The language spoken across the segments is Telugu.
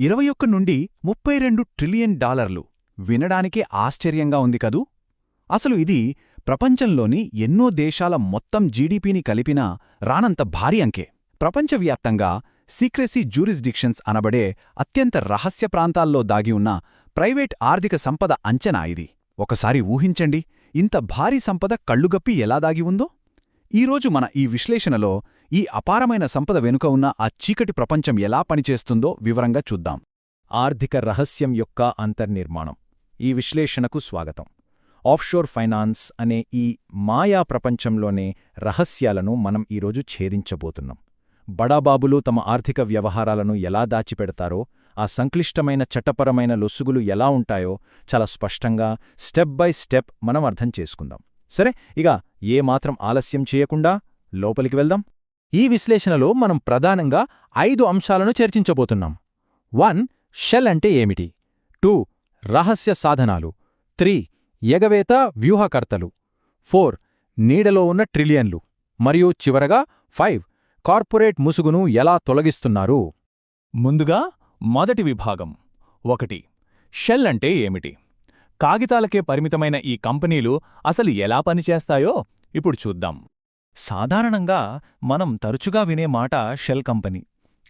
21 నుండి 32 ట్రిలియన్ డాలర్లు. వినడానికే ఆశ్చర్యంగా ఉంది కదూ. అసలు ఇది ప్రపంచంలోని ఎన్నో దేశాల మొత్తం జీడీపీని కలిపినా రానంత భారీ అంకె. ప్రపంచవ్యాప్తంగా సీక్రెసీ జ్యూరిస్డిక్షన్స్ అనబడే అత్యంత రహస్య ప్రాంతాల్లో దాగి ఉన్న ప్రైవేట్ ఆర్థిక సంపద అంచనా ఇది. ఒకసారి ఊహించండి, ఇంత భారీ సంపద కళ్ళుగప్పి ఎలా దాగి ఉందో. ఈరోజు మన ఈ విశ్లేషణలో ఈ అపారమైన సంపద వెనుక ఉన్న ఆ చీకటి ప్రపంచం ఎలా పనిచేస్తుందో వివరంగా చూద్దాం. ఆర్థిక రహస్యం యొక్క అంతర్నిర్మాణం. ఈ విశ్లేషణకు స్వాగతం. ఆఫ్షోర్ ఫైనాన్స్ అనే ఈ మాయా ప్రపంచంలోనే రహస్యాలను మనం ఈరోజు ఛేదించబోతున్నాం. బడాబాబులు తమ ఆర్థిక వ్యవహారాలను ఎలా దాచిపెడతారో, ఆ సంక్లిష్టమైన చట్టపరమైన లొసుగులు ఎలా ఉంటాయో చాలా స్పష్టంగా స్టెప్ బై స్టెప్ మనం అర్థం చేసుకుందాం. సరే, ఇక ఏమాత్రం ఆలస్యం చేయకుండా లోపలికి వెళ్దాం. ఈ విశ్లేషణలో మనం ప్రధానంగా 5 అంశాలను చర్చించబోతున్నాం. 1. షెల్ అంటే ఏమిటి? 2. రహస్య సాధనాలు. 3. ఎగవేత వ్యూహకర్తలు. 4. నీడలో ఉన్న ట్రిలియన్లు. మరియు చివరగా 5. కార్పొరేట్ ముసుగును ఎలా తొలగిస్తున్నారు. ముందుగా మొదటి విభాగం. 1. షెల్ అంటే ఏమిటి? కాగితాలకే పరిమితమైన ఈ కంపెనీలు అసలు ఎలా పనిచేస్తాయో ఇప్పుడు చూద్దాం. సాధారణంగా మనం తరచుగా వినే మాట షెల్ కంపెనీ.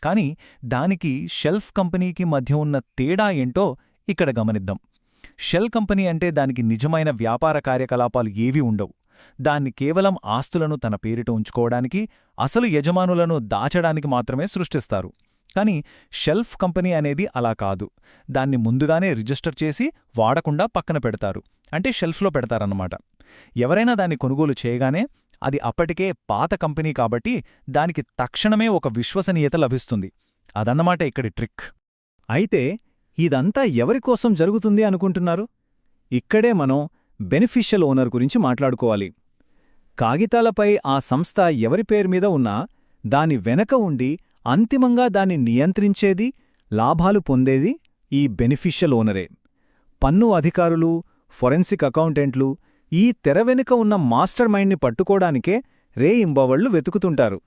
కాని దానికి షెల్ఫ్ కంపెనీకి మధ్య ఉన్న తేడా ఏంటో ఇక్కడ గమనిద్దాం. షెల్ కంపెనీ అంటే దానికి నిజమైన వ్యాపార కార్యకలాపాలు ఏవీ ఉండవు. దాన్ని కేవలం ఆస్తులను తన పేరిట ఉంచుకోవడానికి, అసలు యజమానులను దాచడానికి మాత్రమే సృష్టిస్తారు. కానీ షెల్ఫ్ కంపెనీ అనేది అలా కాదు. దాన్ని ముందుగానే రిజిస్టర్ చేసి వాడకుండా పక్కన పెడతారు. అంటే షెల్ఫ్లో పెడతారన్నమాట. ఎవరైనా దాన్ని కొనుగోలు చేయగానే అది అప్పటికే పాత కంపెనీ కాబట్టి దానికి తక్షణమే ఒక విశ్వసనీయత లభిస్తుంది. అదన్నమాట ఇక్కడి ట్రిక్. అయితే ఇదంతా ఎవరికోసం జరుగుతుంది అనుకుంటున్నారు? ఇక్కడే మనం బెనిఫిషియల్ ఓనర్ గురించి మాట్లాడుకోవాలి. కాగితాలపై ఆ సంస్థ ఎవరి పేరు మీద ఉన్నా దాని వెనక ఉండి అంతిమంగా దాన్ని నియంత్రించేది, లాభాలు పొందేది ఈ బెనిఫిషియల్ ఓనరే. పన్ను అధికారులు, ఫొరెన్సిక్ అకౌంటెంట్లు ఈ తెర వెనుక ఉన్న మాస్టర్ మైండ్ని పట్టుకోడానికే రేయింబవళ్లు వెతుకుతుంటారు.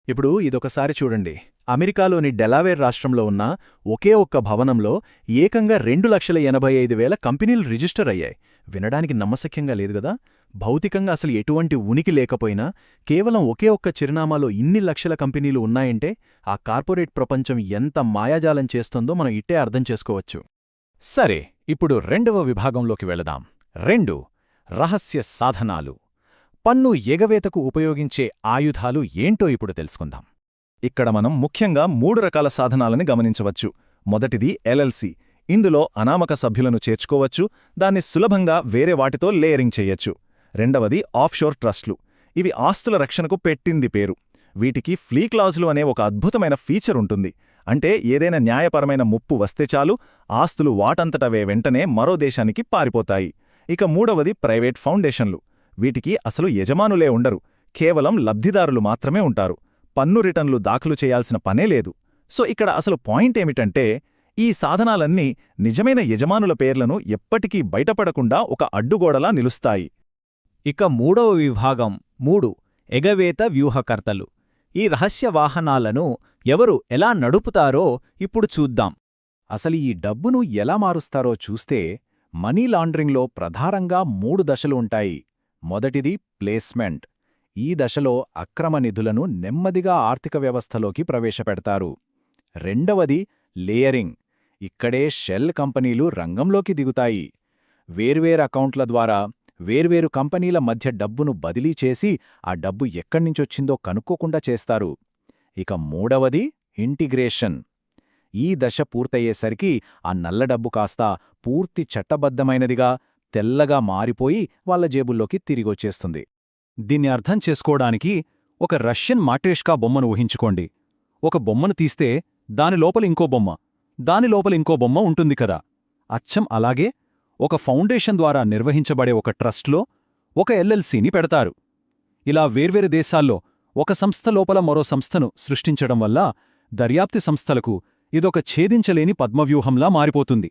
ఇప్పుడు ఇదొకసారి చూడండి. అమెరికాలోని డెలావేర్ రాష్ట్రంలో ఉన్న ఒకే ఒక్క భవనంలో ఏకంగా 2,85,000 కంపెనీలు రిజిస్టర్ అయ్యాయి. వినడానికి నమ్మశక్యంగా లేదుగదా. భౌతికంగా అసలు ఎటువంటి ఉనికి లేకపోయినా కేవలం ఒకే ఒక్క చిరునామాలో ఇన్ని లక్షల కంపెనీలు ఉన్నాయంటే ఆ కార్పొరేట్ ప్రపంచం ఎంత మాయాజాలం చేస్తోందో మనం ఇట్టే అర్థం చేసుకోవచ్చు. సరే, ఇప్పుడు 2వ విభాగంలోకి వెళదాం. 2. రహస్య సాధనాలు. పన్ను ఎగవేతకు ఉపయోగించే ఆయుధాలు ఏంటో ఇప్పుడు తెలుసుకుందాం. ఇక్కడ మనం ముఖ్యంగా 3 రకాల సాధనాలని గమనించవచ్చు. మొదటిది ఎల్ఎల్సి. ఇందులో అనామక సభ్యులను చేర్చుకోవచ్చు, దాన్ని సులభంగా వేరే వాటితో లేయరింగ్ చెయ్యొచ్చు. రెండవది ఆఫ్షోర్ ట్రస్ట్లు. ఇవి ఆస్తుల రక్షణకు పెట్టింది పేరు. వీటికి ఫ్లీ క్లాజులు అనే ఒక అద్భుతమైన ఫీచర్ ఉంటుంది. అంటే ఏదైనా న్యాయపరమైన ముప్పు వస్తే చాలు, ఆస్తులు వాటంతటవే వెంటనే మరో దేశానికి పారిపోతాయి. ఇక మూడవది ప్రైవేట్ ఫౌండేషన్లు. వీటికి అసలు యజమానులే ఉండరు, కేవలం లబ్ధిదారులు మాత్రమే ఉంటారు. పన్ను రిటర్న్లు దాఖలు చేయాల్సిన పనే లేదు. సో ఇక్కడ అసలు పాయింట్ ఏమిటంటే, ఈ సాధనాలన్నీ నిజమైన యజమానుల పేర్లను ఎప్పటికీ బయటపడకుండా ఒక అడ్డుగోడలా నిలుస్తాయి. ఇక 3వ విభాగం. 3. ఎగవేత వ్యూహకర్తలు. ఈ రహస్య వాహనాలను ఎవరు ఎలా నడుపుతారో ఇప్పుడు చూద్దాం. అసలు ఈ డబ్బును ఎలా మారుస్తారో చూస్తే మనీ లాండరింగ్లో ప్రధానంగా 3 దశలు ఉంటాయి. మొదటిది ప్లేస్మెంట్. ఈ దశలో అక్రమ నిధులను నెమ్మదిగా ఆర్థిక వ్యవస్థలోకి ప్రవేశపెడతారు. రెండవది లేయరింగ్. ఇక్కడే షెల్ కంపెనీలు రంగంలోకి దిగుతాయి. వేర్వేరు అకౌంట్ల ద్వారా వేర్వేరు కంపెనీల మధ్య డబ్బును బదిలీ చేసి ఆ డబ్బు ఎక్కడ్నించొచ్చిందో కనుక్కోకుండా చేస్తారు. ఇక మూడవది ఇంటిగ్రేషన్. ఈ దశ పూర్తయ్యేసరికి ఆ నల్ల డబ్బు కాస్త పూర్తి చట్టబద్ధమైనదిగా, తెల్లగా మారిపోయి వాళ్ల జేబుల్లోకి తిరిగొచ్చేస్తుంది. దీన్ని అర్థం చేసుకోవడానికి ఒక రష్యన్ మాట్రేష్కా బొమ్మను ఊహించుకోండి. ఒక బొమ్మను తీస్తే దాని లోపల ఇంకో బొమ్మ, దాని లోపల ఇంకో బొమ్మ ఉంటుంది కదా. అచ్చం అలాగే ఒక ఫౌండేషన్ ద్వారా నిర్వహించబడే ఒక ట్రస్ట్లో ఒక ఎల్ఎల్సీని పెడతారు. ఇలా వేర్వేరు దేశాల్లో ఒక సంస్థ లోపల మరో సంస్థను సృష్టించడం వల్ల దర్యాప్తి సంస్థలకు ఇదొక ఛేదించలేని పద్మవ్యూహంలా మారిపోతుంది.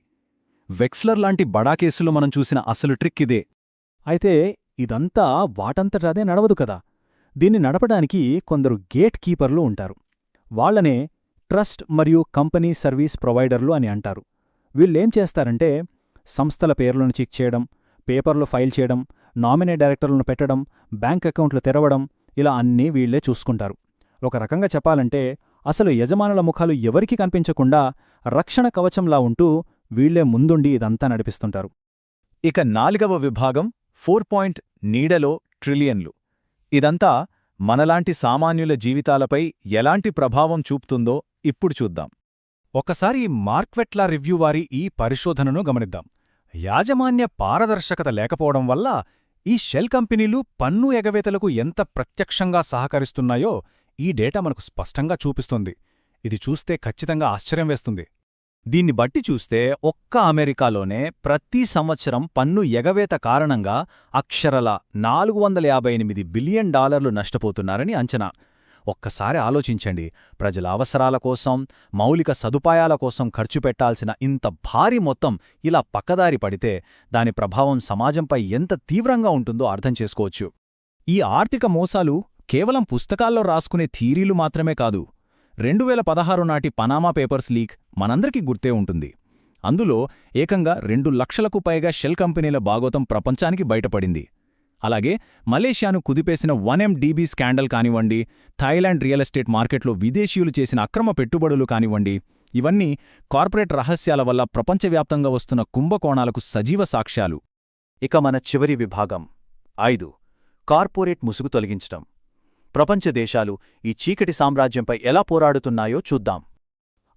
వెక్స్లర్ లాంటి బడా కేసులో మనం చూసిన అసలు ట్రిక్ ఇదే. అయితే ఇదంతా వాటంతటదే నడవదు కదా. దీన్ని నడపడానికి కొందరు గేట్ కీపర్లు ఉంటారు. వాళ్లనే ట్రస్ట్ మరియు కంపెనీ సర్వీస్ ప్రొవైడర్లు అని అంటారు. వీళ్ళేం చేస్తారంటే సంస్థల పేర్లను చెక్ చేయడం, పేపర్లు ఫైల్ చేయడం, నామినీ డైరెక్టర్లను పెట్టడం, బ్యాంక్ అకౌంట్లు తెరవడం, ఇలా అన్నీ వీళ్లే చూసుకుంటారు. ఒక రకంగా చెప్పాలంటే అసలు యజమానుల ముఖాలు ఎవరికీ కనిపించకుండా రక్షణ కవచంలా ఉంటూ వీళ్లే ముందుండి ఇదంతా నడిపిస్తుంటారు. ఇక 4వ విభాగం 4 నీడలో ట్రిలియన్లు. ఇదంతా మనలాంటి సామాన్యుల జీవితాలపై ఎలాంటి ప్రభావం చూపుతుందో ఇప్పుడు చూద్దాం. ఒకసారి మార్క్వెట్లా రివ్యూ వారి ఈ పరిశోధనను గమనిద్దాం. యాజమాన్య పారదర్శకత లేకపోవడం వల్ల ఈ షెల్ కంపెనీలు పన్ను ఎగవేతలకు ఎంత ప్రత్యక్షంగా సహకరిస్తున్నాయో ఈ డేటా మనకు స్పష్టంగా చూపిస్తుంది. ఇది చూస్తే ఖచ్చితంగా ఆశ్చర్యం వేస్తుంది. దీన్ని బట్టి చూస్తే ఒక్క అమెరికాలోనే ప్రతి సంవత్సరం పన్ను ఎగవేత కారణంగా అక్షరల $458 బిలియన్ నష్టపోతున్నారని అంచనా. ఒక్కసారి ఆలోచించండి, ప్రజల అవసరాల కోసం, మౌలిక సదుపాయాల కోసం ఖర్చు పెట్టాల్సిన ఇంత భారీ మొత్తం ఇలా పక్కదారి పడితే దాని ప్రభావం సమాజంపై ఎంత తీవ్రంగా ఉంటుందో అర్థం చేసుకోవచ్చు. ఈ ఆర్థిక మోసాలు కేవలం పుస్తకాల్లో రాసుకునే థీరీలు మాత్రమే కాదు. 2016 నాటి పనామా పేపర్స్ లీక్ మనందరికీ గుర్తే ఉంటుంది. అందులో ఏకంగా 2 లక్షలకు పైగా షెల్ కంపెనీల బాగోతం ప్రపంచానికి బయటపడింది. అలాగే మలేషియాను కుదిపేసిన 1MDB స్కాండల్ కానివ్వండి, థాయిలాండ్ రియల్ ఎస్టేట్ మార్కెట్లో విదేశీయులు చేసిన అక్రమ పెట్టుబడులు కానివ్వండి, ఇవన్నీ కార్పొరేట్ రహస్యాల వల్ల ప్రపంచవ్యాప్తంగా వస్తున్న కుంభకోణాలకు సజీవ సాక్ష్యాలు. ఇక మన చివరి విభాగం 5 కార్పొరేట్ ముసుగు తొలగించటం. ప్రపంచ దేశాలు ఈ చీకటి సామ్రాజ్యంపై ఎలా పోరాడుతున్నాయో చూద్దాం.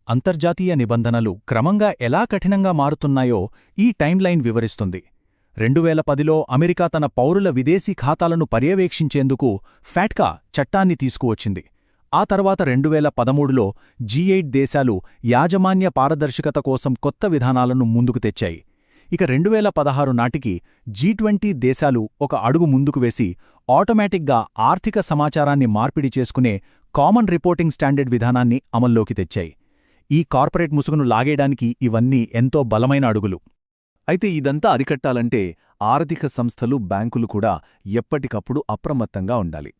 అంతర్జాతీయ నిబంధనలు క్రమంగా ఎలా కఠినంగా మారుతున్నాయో ఈ టైమ్లైన్ వివరిస్తుంది. 2010లో అమెరికా తన పౌరుల విదేశీ ఖాతాలను పర్యవేక్షించేందుకు ఫాట్కా చట్టాన్ని తీసుకువచ్చింది. ఆ తర్వాత 2013లో G8 దేశాలు యాజమాన్య పారదర్శకత కోసం కొత్త విధానాలను ముందుకు తెచ్చాయి. ఇక 2016 నాటికి G20 దేశాలు ఒక అడుగు ముందుకు వేసి ఆటోమేటిక్గా ఆర్థిక సమాచారాన్ని మార్పిడి చేసుకునే కామన్ రిపోర్టింగ్ స్టాండర్డ్ విధానాన్ని అమల్లోకి తెచ్చాయి. ఈ కార్పొరేట్ ముసుగును లాగేయడానికి ఇవన్నీ ఎంతో బలమైన అడుగులు. అయితే ఇదంతా అరికట్టాలంటే ఆర్థిక సంస్థలు, బ్యాంకులు కూడా ఎప్పటికప్పుడు అప్రమత్తంగా ఉండాలి.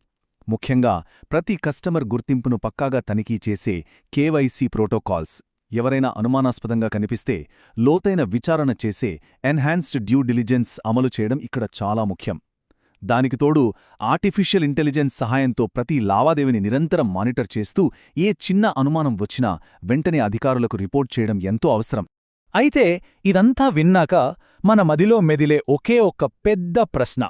ముఖ్యంగా ప్రతి కస్టమర్ గుర్తింపును పక్కాగా తనిఖీ చేసే KYC ప్రోటోకాల్స్, ఎవరైనా అనుమానాస్పదంగా కనిపిస్తే లోతైన విచారణ చేసే ఎన్హాన్స్డ్ డ్యూ డిలిజెన్స్ అమలు చేయడం ఇక్కడ చాలా ముఖ్యం. దానికి తోడు ఆర్టిఫిషియల్ ఇంటెలిజెన్స్ సహాయంతో ప్రతి లావాదేవీని నిరంతరం మానిటర్ చేస్తూ ఏ చిన్న అనుమానం వచ్చినా వెంటనే అధికారులకు రిపోర్ట్ చేయడం ఎంతో అవసరం. అయితే ఇదంతా విన్నాక మన మదిలో మెదిలే ఒకే ఒక్క పెద్ద ప్రశ్న: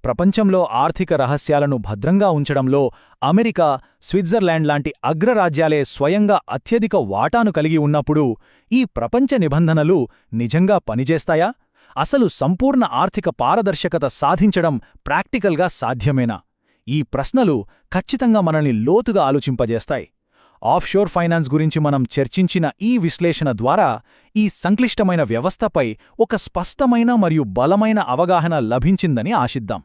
ప్రపంచంలో ఆర్థిక రహస్యాలను భద్రంగా ఉంచడంలో అమెరికా, స్విట్జర్లాండ్ లాంటి అగ్రరాజ్యాలే స్వయంగా అత్యధిక వాటాను కలిగి ఉన్నప్పుడు ఈ ప్రపంచ నిబంధనలు నిజంగా పనిచేస్తాయా? అసలు సంపూర్ణ ఆర్థిక పారదర్శకత సాధించడం ప్రాక్టికల్గా సాధ్యమేనా? ఈ ప్రశ్నలు ఖచ్చితంగా మనల్ని లోతుగా ఆలోచింపజేస్తాయి. ఆఫ్షోర్ ఫైనాన్స్ గురించి మనం చర్చించిన ఈ విశ్లేషణ ద్వారా ఈ సంక్లిష్టమైన వ్యవస్థపై ఒక స్పష్టమైన మరియు బలమైన అవగాహన లభించిందని ఆశిద్దాం.